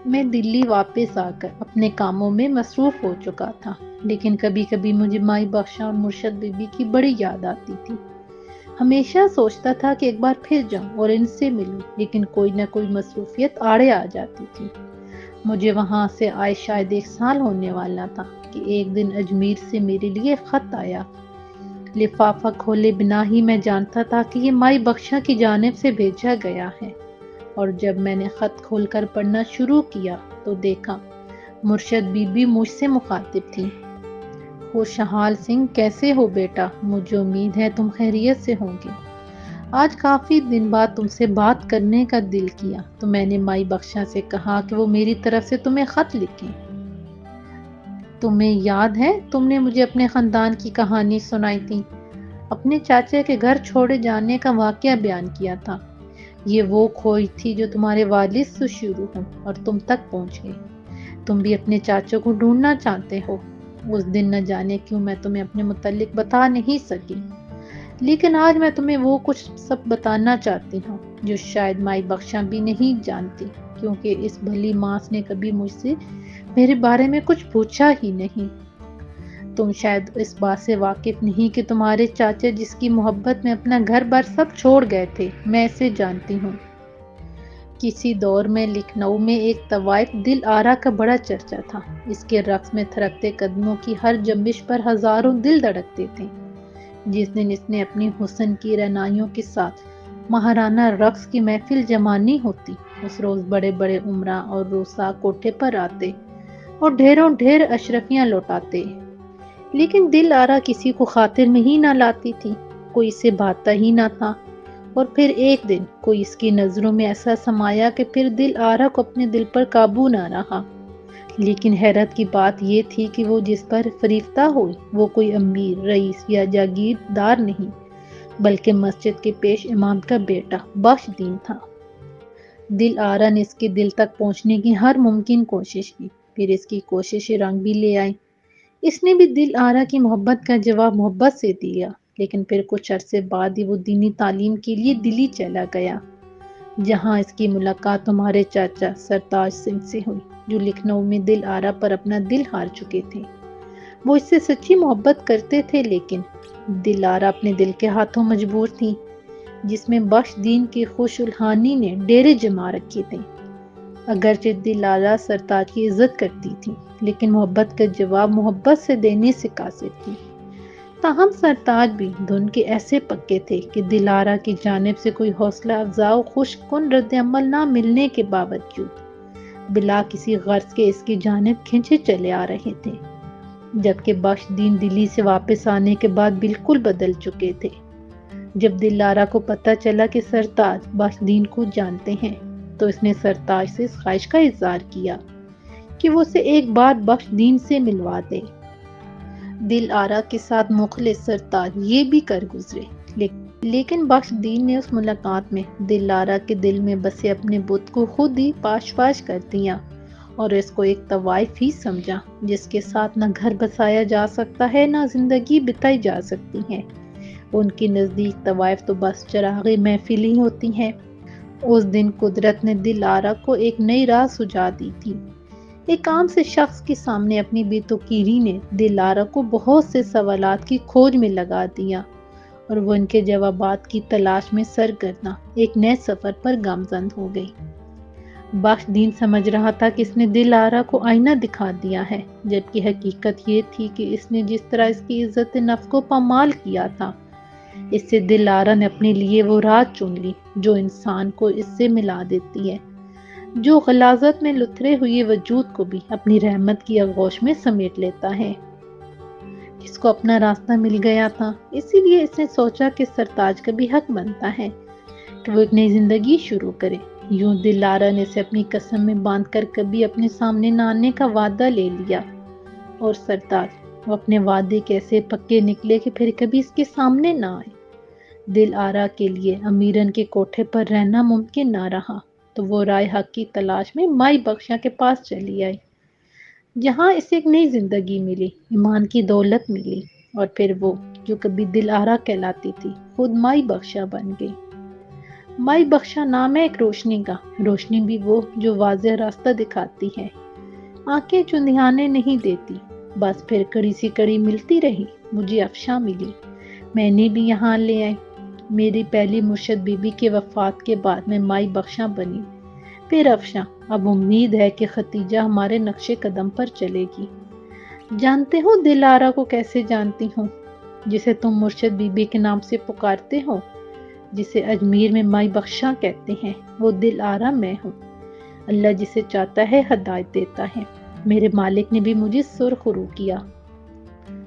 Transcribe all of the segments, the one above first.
میں دلی واپس آ کر اپنے کاموں میں مصروف ہو چکا تھا، لیکن کبھی کبھی مجھے مائی بخشا اور مرشد بی بی کی بڑی یاد آتی تھی۔ ہمیشہ سوچتا تھا کہ ایک بار پھر جاؤں اور ان سے ملوں، لیکن کوئی نہ کوئی مصروفیت آڑے آ جاتی تھی۔ مجھے وہاں سے آئے شاید 1 سال ہونے والا تھا کہ ایک دن اجمیر سے میرے لیے خط آیا۔ لفافہ کھولے بنا ہی میں جانتا تھا کہ یہ مائی بخشا کی جانب سے بھیجا گیا ہے، اور جب میں نے خط کھول کر پڑھنا شروع کیا تو دیکھا مرشد بی بی مجھ سے مخاطب تھی۔ خوشحال سنگھ، کیسے ہو بیٹا؟ مجھے امید ہے تم خیریت سے ہوں گے۔ آج کافی دن بعد تم سے بات کرنے کا دل کیا تو میں نے مائی بخشا سے کہا کہ وہ میری طرف سے تمہیں خط لکھیں۔ تمہیں یاد ہے تم نے مجھے اپنے خاندان کی کہانی سنائی تھی، اپنے چاچا کے گھر چھوڑے جانے کا واقعہ بیان کیا تھا۔ یہ وہ کھوج تھی جو تمہارے والد سے شروع ہو اور تم تک پہنچ گئی۔ تم بھی اپنے چاچا کو ڈھونڈنا چاہتے ہو۔ اس دن نہ جانے کیوں میں تمہیں اپنے متعلق بتا نہیں سکی، لیکن آج میں تمہیں وہ کچھ سب بتانا چاہتی ہوں جو شاید مائی بخشا بھی نہیں جانتی، کیونکہ اس بھلی ماس نے کبھی مجھ سے میرے بارے میں کچھ پوچھا ہی نہیں۔ تم شاید اس بات سے واقف نہیں کہ تمہارے چاچا جس کی محبت میں اپنا گھر بار سب چھوڑ گئے تھے، میں اسے جانتی ہوں۔ کسی دور میں لکھنؤ میں ایک طوائف دل آرا کا بڑا چرچا تھا۔ اس کے رقص میں تھرکتے قدموں کی ہر جنبش پر ہزاروں دل دھڑکتے تھے۔ جس دن اس نے اپنی حسن کی رعنائیوں کے ساتھ ماہرانہ رقص کی محفل جمانی ہوتی، اس روز بڑے بڑے عمراء اور روسا کوٹھے پر آتے اور ڈھیروں ڈھیر اشرفیاں لوٹاتے، لیکن دل آرا کسی کو خاطر میں ہی نہ لاتی تھی، کوئی اسے بھاتا ہی نہ تھا۔ اور پھر ایک دن کوئی اس کی نظروں میں ایسا سمایا کہ پھر دل آرا کو اپنے دل پر قابو نہ رہا۔ لیکن حیرت کی بات یہ تھی کہ وہ جس پر فریفتہ ہوئی وہ کوئی امیر، رئیس یا جاگیردار نہیں، بلکہ مسجد کے پیش امام کا بیٹا بخش دین تھا۔ دل آرا نے اس کے دل تک پہنچنے کی ہر ممکن کوشش کی، پھر اس کی کوششیں رنگ بھی لے آئی۔ اس نے بھی دل آرا کی محبت کا جواب محبت سے دیا، لیکن پھر کچھ عرصے بعد ہی وہ دینی تعلیم کے لیے دلی چلا گیا، جہاں اس کی ملاقات تمہارے چاچا سرتاج سنگھ سے ہوئی، جو لکھنؤ میں دل آرا پر اپنا دل ہار چکے تھے۔ وہ اس سے سچی محبت کرتے تھے، لیکن دل آرا اپنے دل کے ہاتھوں مجبور تھی، جس میں بخش دین کی خوش الحانی نے ڈیرے جما رکھے تھے۔ اگرچہ دل آرا سرتاج کی عزت کرتی تھی، لیکن محبت کا جواب محبت سے دینے سے قاصر تھی۔ تاہم سرتاج بھی دھن کے ایسے پکے تھے کہ دل آرا کی جانب سے کوئی حوصلہ افزا و خوش کن رد عمل نہ ملنے کے باوجود بلا کسی غرض کے اس کی جانب کھنچے چلے آ رہے تھے، جبکہ بخش دین دلی سے واپس آنے کے بعد بالکل بدل چکے تھے۔ جب دل آرا کو پتہ چلا کہ سرتاج بخش دین کو جانتے ہیں تو اس نے سرتاج سے اس خواہش کا اظہار کیا کہ وہ اسے ایک بار بخش دین سے ملوا دے۔ دل آرا کے ساتھ مخلص سرتاج یہ بھی کر گزرے، لیکن بخش دین نے اس ملاقات میں دل آرا کے دل میں بسے اپنے بت کو خود ہی پاش پاش کر دیا اور اس کو ایک طوائف ہی سمجھا، جس کے ساتھ نہ گھر بسایا جا سکتا ہے نہ زندگی بتائی جا سکتی ہے۔ ان کے نزدیک طوائف تو بس چراغ محفل ہی ہوتی ہیں۔ اس دن قدرت نے دل آرا کو ایک نئی راہ سجھا دی تھی۔ ایک عام سے شخص کے سامنے اپنی بے توقیری نے دل آرا کو بہت سے سوالات کی کھوج میں لگا دیا، اور وہ ان کے جوابات کی تلاش میں سرگرداں ایک نئے سفر پر گامزن ہو گئی۔ بخش دین سمجھ رہا تھا کہ اس نے دل آرا کو آئینہ دکھا دیا ہے، جبکہ حقیقت یہ تھی کہ اس نے جس طرح اس کی عزت نفس کو پامال کیا تھا، اس سے دل آرا نے اپنے لیے وہ راہ چن لی جو انسان کو اس سے ملا دیتی ہے، جو غلاظت میں لتھڑے ہوئے وجود کو بھی اپنی رحمت کی آغوش میں سمیٹ لیتا ہے۔ اس کو اپنا راستہ مل گیا تھا، اسی لیے اس نے سوچا کہ سرتاج کا بھی حق بنتا ہے کہ وہ ایک نئی زندگی شروع کرے۔ یوں دل آرا نے اسے اپنی قسم میں باندھ کر کبھی اپنے سامنے نہ آنے کا وعدہ لے لیا، اور سرتاج وہ اپنے وعدے کیسے پکے نکلے کہ پھر کبھی اس کے سامنے نہ آئے۔ دل آرا کے لیے امیرن کے کوٹھے پر رہنا ممکن نہ رہا، تو وہ رائے حق کی تلاش میں مائی بخشا کے پاس چلی آئی، جہاں اسے ایک نئی زندگی ملی، ایمان کی دولت ملی، اور پھر وہ جو کبھی دل آرا کہلاتی تھی خود مائی بخشا بن گئی۔ مائی بخشا نام ہے ایک روشنی کا، روشنی بھی وہ جو واضح راستہ دکھاتی ہے، آنکھیں چندیانے نہیں دیتی۔ بس پھر کڑی سی کڑی ملتی رہی، مجھے افشاں ملی، میں نے بھی یہاں لے آئی۔ میری پہلی مرشد بی بی کے وفات کے بعد میں مائی بخشاں بنی، پھر افشاں۔ اب امید ہے کہ ختیجہ ہمارے نقش قدم پر چلے گی۔ جانتے ہو دل آرا کو کیسے جانتی ہوں؟ جسے تم مرشد بی بی کے نام سے پکارتے ہو، جسے اجمیر میں مائی بخشاں کہتے ہیں، وہ دل آرا میں ہوں۔ اللہ جسے چاہتا ہے ہدایت دیتا ہے۔ میرے مالک نے بھی مجھے سرخ رو کیا۔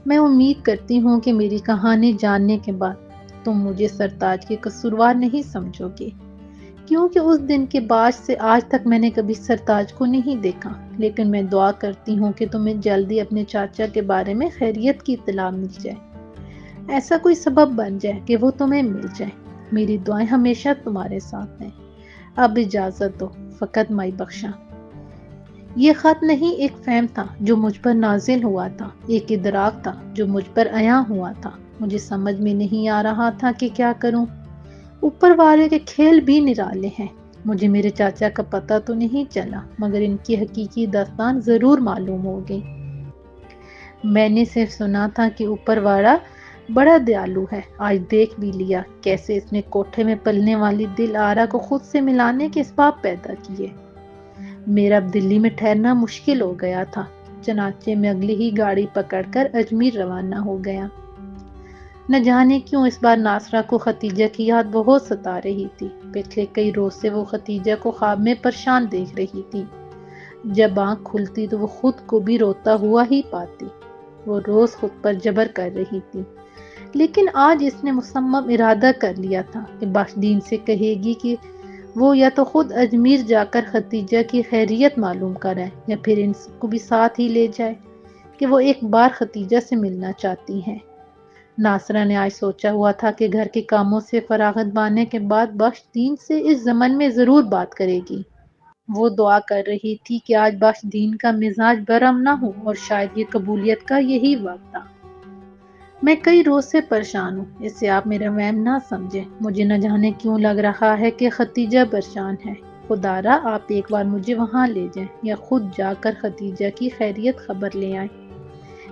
میں امید کرتی ہوں کہ میری کہانی جاننے کے بعد تم مجھے سرتاج کے قصوروار نہیں سمجھو گے، کیونکہ اس دن کے بعد سے آج تک میں نے کبھی سرتاج کو نہیں دیکھا، لیکن میں دعا کرتی ہوں کہ تمہیں جلدی اپنے چاچا کے بارے میں خیریت کی اطلاع مل جائے، ایسا کوئی سبب بن جائے کہ وہ تمہیں مل جائے۔ میری دعائیں ہمیشہ تمہارے ساتھ ہیں۔ اب اجازت دو، فقط مائی بخشاں۔ یہ خط نہیں ایک فہم تھا جو مجھ پر نازل ہوا تھا، ایک ادراک تھا جو مجھ پر عیاں ہوا تھا۔ مجھے سمجھ میں نہیں آ رہا تھا کہ کیا کروں۔ اوپر والے کے کھیل بھی نرالے ہیں۔ مجھے میرے چاچا کا پتہ تو نہیں چلا، مگر ان کی حقیقی داستان ضرور معلوم ہوگی۔ میں نے صرف سنا تھا کہ اوپر والا بڑا دیالو ہے۔ آج دیکھ بھی لیا کیسے اس نے کوٹھے میں پلنے والی دل آرا کو خود سے ملانے کے اسباب پیدا کیے۔ میرا اب دلی میں ٹھہرنا مشکل ہو گیا تھا، چنانچہ میں اگلی ہی گاڑی پکڑ کر اجمیر روانہ ہو گیا۔ نہ جانے کیوں اس بار ناصرہ کو ختیجہ کی یاد بہت ستا رہی تھی۔ پچھلے کئی روز سے وہ ختیجہ کو خواب میں پریشان دیکھ رہی تھی۔ جب آنکھ کھلتی تو وہ خود کو بھی روتا ہوا ہی پاتی۔ وہ روز خود پر جبر کر رہی تھی، لیکن آج اس نے مصمم ارادہ کر لیا تھا کہ بخش دین سے کہے گی کہ وہ یا تو خود اجمیر جا کر ختیجہ کی خیریت معلوم کرائے، یا پھر ان کو بھی ساتھ ہی لے جائے کہ وہ ایک بار ختیجہ سے ملنا چاہتی ہیں۔ ناصرہ نے آج سوچا ہوا تھا کہ گھر کے کاموں سے فراغت پانے کے بعد بخش دین سے اس ضمن میں ضرور بات کرے گی۔ وہ دعا کر رہی تھی کہ آج بخش دین کا مزاج برہم نہ ہو، اور شاید یہ قبولیت کا یہی وقت تھا۔ میں کئی روز سے پریشان ہوں، اس سے آپ میرا وہم نہ سمجھیں۔ مجھے نہ جانے کیوں لگ رہا ہے کہ ختیجہ پریشان ہے۔ خدا را آپ ایک بار مجھے وہاں لے جائیں، یا خود جا کر ختیجہ کی خیریت خبر لے آئیں۔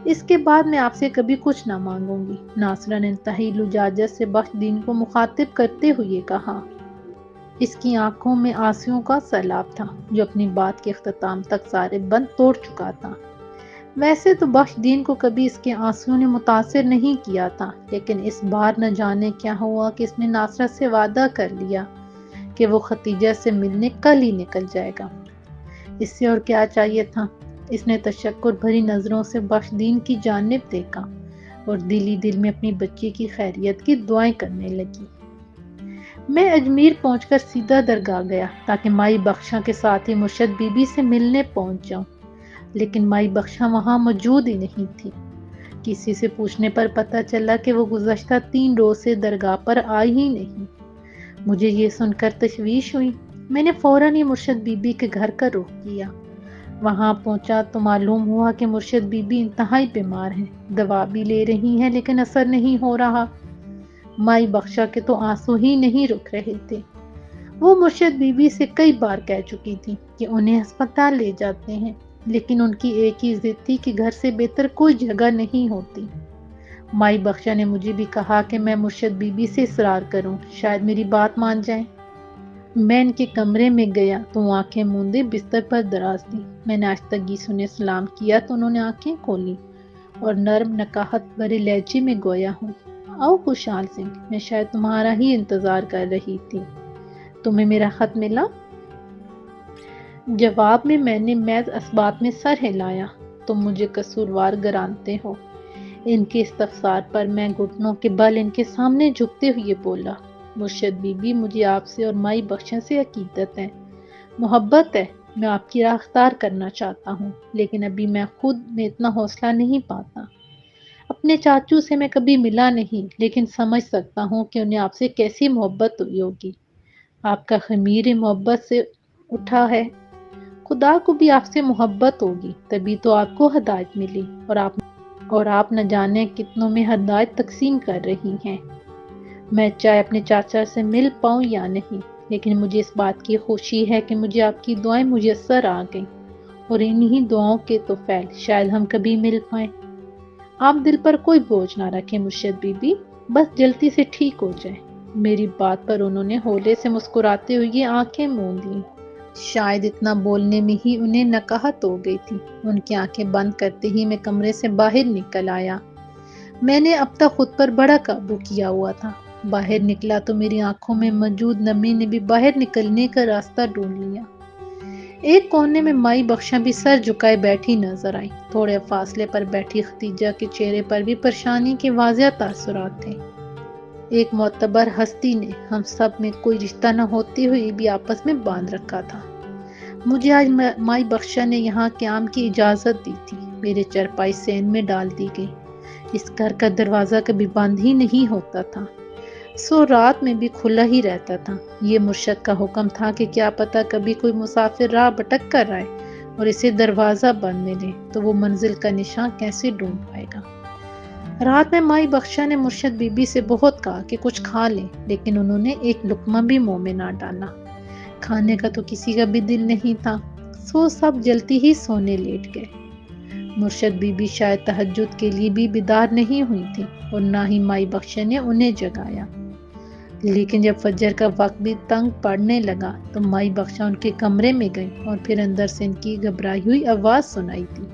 اس کے بعد میں آپ سے کبھی کچھ نہ مانگوں گی۔ ناصرہ نے انتہائی لجاجت سے بخش دین کو مخاطب کرتے ہوئے کہا۔ اس کی آنکھوں میں آنسوؤں کا سیلاب تھا جو اپنی بات کے اختتام تک سارے بند توڑ چکا تھا۔ ویسے تو بخش دین کو کبھی اس کے آنسوؤں نے متاثر نہیں کیا تھا، لیکن اس بار نہ جانے کیا ہوا کہ اس نے ناصرہ سے وعدہ کر لیا کہ وہ ختیجہ سے ملنے کل ہی نکل جائے گا۔ اس سے اور کیا چاہیے تھا؟ اس نے تشکر بھری نظروں سے بخش دین کی جانب دیکھا اور دل ہی دل میں اپنی بچی کی خیریت کی دعائیں کرنے لگی۔ میں اجمیر پہنچ کر سیدھا درگاہ گیا تاکہ مائی بخشاں کے ساتھ ہی مرشد بی بی سے ملنے پہنچ جاؤں، لیکن مائی بخشاں وہاں موجود ہی نہیں تھی۔ کسی سے پوچھنے پر پتہ چلا کہ وہ گزشتہ 3 روز سے درگاہ پر آئی ہی نہیں۔ مجھے یہ سن کر تشویش ہوئی۔ میں نے فوراً ہی مرشد بی بی کے گھر کا رخ کیا۔ وہاں پہنچا تو معلوم ہوا کہ مرشد بی بی انتہائی بیمار ہیں، دوا بھی لے رہی ہیں لیکن اثر نہیں ہو رہا۔ مائی بخشا کے تو آنسو ہی نہیں رک رہے تھے۔ وہ مرشد بی بی سے کئی بار کہہ چکی تھی کہ انہیں ہسپتال لے جاتے ہیں، لیکن ان کی ایک ہی ضد تھی کہ گھر سے بہتر کوئی جگہ نہیں ہوتی۔ مائی بخشا نے مجھے بھی کہا کہ میں مرشد بی بی سے اصرار کروں، شاید میری بات مان جائیں۔ میں ان کے کمرے میں گیا تو وہ آنکھیں موندے بستر پر دراز تھی۔ میں نے آہستگی سے انہیں سلام کیا تو انہوں نے آنکھیں کھولی اور نرم نکاحت بھرے لہجے میں گویا ہوں، آؤ خوشحال سنگھ، میں شاید تمہارا ہی انتظار کر رہی تھی، تمہیں میرا خط ملا؟ جواب میں نے محض اسباب میں سر ہلایا۔ تم مجھے قصوروار گرانتے ہو۔ ان کے استفسار پر میں گھٹنوں کے بل ان کے سامنے جھکتے ہوئے بولا، مرشد بی بی، مجھے آپ سے اور مائی بخشاں سے عقیدت ہے، محبت ہے۔ میں آپ کی راہ اختیار کرنا چاہتا ہوں، لیکن ابھی میں خود میں اتنا حوصلہ نہیں پاتا۔ اپنے چاچو سے میں کبھی ملا نہیں، لیکن سمجھ سکتا ہوں کہ انہیں آپ سے کیسی محبت ہوئی ہوگی۔ آپ کا خمیر محبت سے اٹھا ہے۔ خدا کو بھی آپ سے محبت ہوگی، تبھی تو آپ کو ہدایت ملی، اور آپ نہ جانے کتنوں میں ہدایت تقسیم کر رہی ہیں۔ میں چاہے اپنے چاچا سے مل پاؤں یا نہیں، لیکن مجھے اس بات کی خوشی ہے کہ مجھے آپ کی دعائیں میسر آ گئیں، اور انہی دعاؤں کے تو فعل شاید ہم کبھی مل پائیں۔ آپ دل پر کوئی بوجھ نہ رکھیں مرشد بی بی، بس جلدی سے ٹھیک ہو جائیں۔ میری بات پر انہوں نے ہولے سے مسکراتے ہوئے آنکھیں موند لیں۔ شاید اتنا بولنے میں ہی انہیں نکہت ہو گئی تھی۔ ان کی آنکھیں بند کرتے ہی میں کمرے سے باہر نکل آیا۔ میں نے اب تک خود پر بڑا قابو کیا ہوا تھا۔ باہر نکلا تو میری آنکھوں میں موجود نمی نے بھی باہر نکلنے کا راستہ ڈھونڈ لیا۔ ایک کونے میں مائی بخشاں بھی سر جھکائے بیٹھی نظر آئی۔ تھوڑے فاصلے پر بیٹھی ختیجہ کے چہرے پر بھی پریشانی کے واضح تاثرات تھے۔ ایک معتبر ہستی نے ہم سب میں کوئی رشتہ نہ ہوتے ہوئے بھی آپس میں باندھ رکھا تھا۔ مجھے آج مائی بخشا نے یہاں قیام کی اجازت دی تھی۔ میرے چرپائی سین میں ڈال دی گئی۔ اس گھر کا دروازہ کبھی بند ہی نہیں ہوتا تھا، سو رات میں بھی کھلا ہی رہتا تھا۔ یہ مرشد کا حکم تھا کہ کیا پتہ کبھی کوئی مسافر راہ بھٹک کر آئے اور اسے دروازہ بند ملے تو وہ منزل کا نشان کیسے ڈھونڈ پائے گا۔ رات میں مائی بخشا نے مرشد بی بی سے بہت کہا کہ کچھ کھا لیں، لیکن انہوں نے ایک لقمہ بھی منہ میں نہ ڈالا۔ کھانے کا تو کسی کا بھی دل نہیں تھا، سو سب جلدی ہی سونے لیٹ گئے۔ مرشد بی بی شاید تہجد کے لیے بھی بیدار نہیں ہوئی تھی اور نہ ہی مائی بخشا نے انہیں جگایا۔ لیکن جب فجر کا وقت بھی تنگ پڑنے لگا تو مائی بخشا ان کے کمرے میں گئی اور پھر اندر سے ان کی گھبرائی ہوئی آواز سنائی دی۔